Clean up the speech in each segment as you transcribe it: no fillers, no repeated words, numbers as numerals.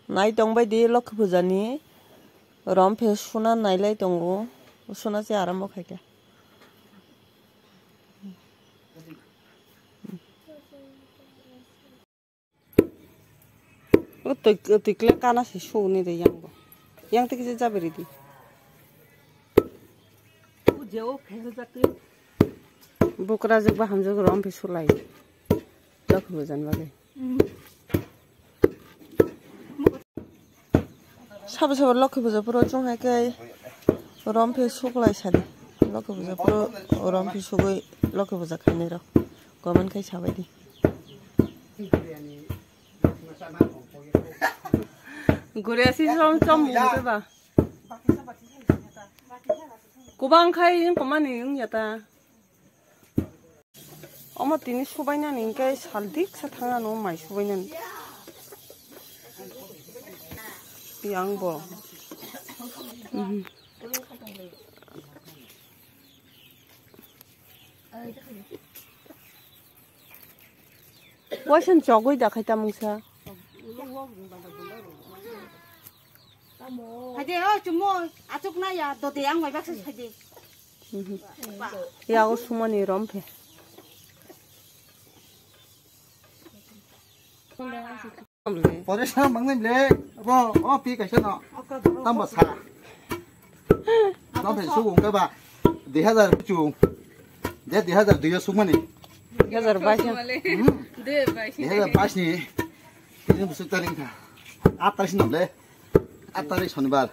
नाय दंबायदि लोखि फुजानि रम्फे सुना नायलाय दङ सुना जे आराम खायके तिकले काना से सोने दे यांगो yang tik je jaberi di जेव फेल जाके बकरा जब हम जग रम पे सुलाई लख बजन वाले सब सब लख बज पर जों है के रम पे सुलाई सादे लख बज पर रम पे सुगै लख बज खाने र गमन खाइ साबाय दि गुरेसि सम सम मुबा 고방 카이 그만이 응야다. 어머 티니 수바이나 인가 살딕 사탕아 너무 많이 수바이는 양보. 와신 저거이다 가다 몽사. 하지 좀 뭐 아쪽나야 너 대양 왜 박스 하지 야고 수만이 럼페 버레 사람 먹는 래 뭐 비가 있잖아 담아 사 럼페 수고 가봐 대하다 주 내 대하다 뒤에 수만이 야자르 바시 네 바시 대하다 바시 이제 무슨 딸인가 아따시 넘래 아따리 선발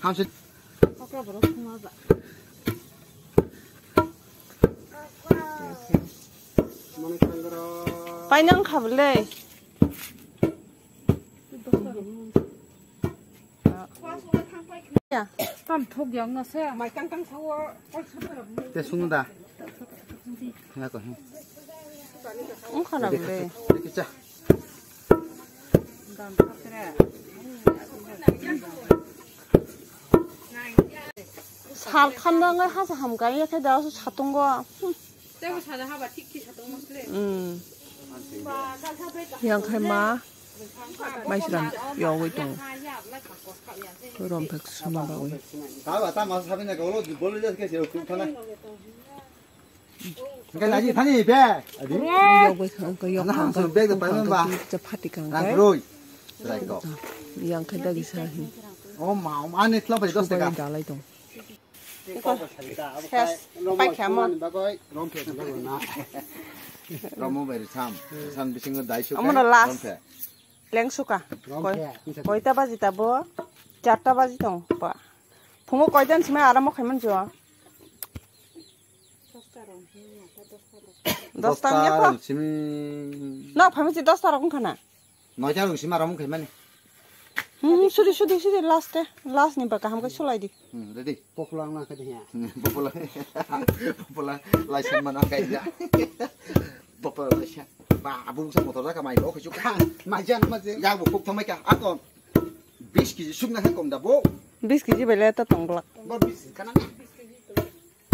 함수 아까 버럭 통하자 파이낭 가블레 야 땀톡 양나세 마이 깡깡 사워 때 숨는다 해야 거 엉카나 블레 이렇게 짜 살 칸당을 하자 함가이 이렇게 나와서 샀던 거야. 떼고 사자 하바 티키 사동 먹래. 그냥 갈마 맛이란 여기 동 그런 백수만 가고. 다와 다 마서 사빈다 그걸로 뭘로 이렇게 제일 급하나. 그러니까 나지 다니 배. 어디? 여기 그 한 손 백도 빨면 봐. 진짜 파티 간 나 거야. 그러. 그러니까. yang kada bisa hi 마음 안에 클럽에 뒀어 subayin 가. dalai dong 럼모베리 참. 산 비신 거 다이쇼. amuna last leng suka koita baji tabo 4টা baji dong pa phungo koitan sima aramo khaiman jo 10টা nya pa na phami 10টা ra kun khana 너자 응시마 라면 그만이. 수리 last 니 바까 함가 솔라이디 레디. popularna kadhiya popular license mana kaida. popular license. 바 아부 상 모터다 가마이 로 그쪽 마잔 마제 야부 꼭 터마이까 아까 20kg 숙나 할 겁니다. 뭐 20kg bele ta tonglak 뭐 20 가나.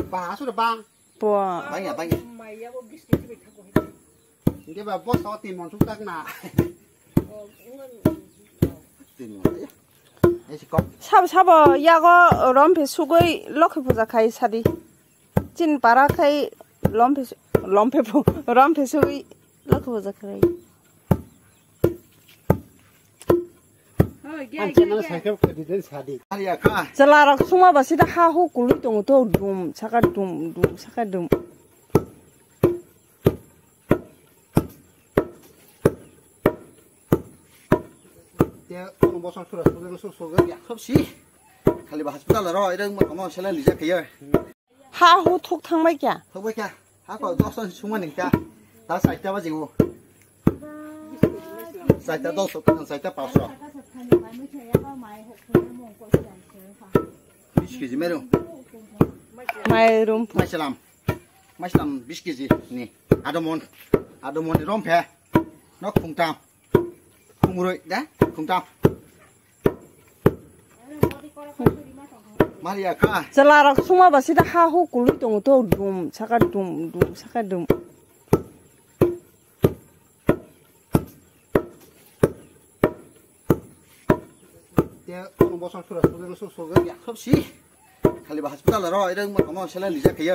바 아수라 바. po 방이야 방이. 마이야 뭐 비스킷 왜 타고 해. 이게 봐 버스 어디 몬 숙닥나. sabo yago rompe sugoi lokhe puja khai sadi chin para khai rompe sugoi lokhe puja khai anjana cycle kadiden sadi 아니야 가. jalara suma basida ha hu kului tong to dum saka dum 뭐 상처를 소소소소가 없이 칼리 바 호스피탈로 이런 뭐 아마 셀라 리자 그여 ha hu thuk thangmai kya 허버까 하고 도선 충만니까 다 사이트 가지고 사이트 도서 그런 사이트 봤어 비스키지 메로 my room 마실람 비스키지 니 아도몬 롬페 너 쿵탐 쿵으로 네 쿵탐 마리아 가 jalara suma basida ha hu kului tong to dum saka dum Dia kalau bosong sudah sudah ya. Khớp xí. Khali ba hospital rồi, đây mà có nó sẽ lên lý ra cái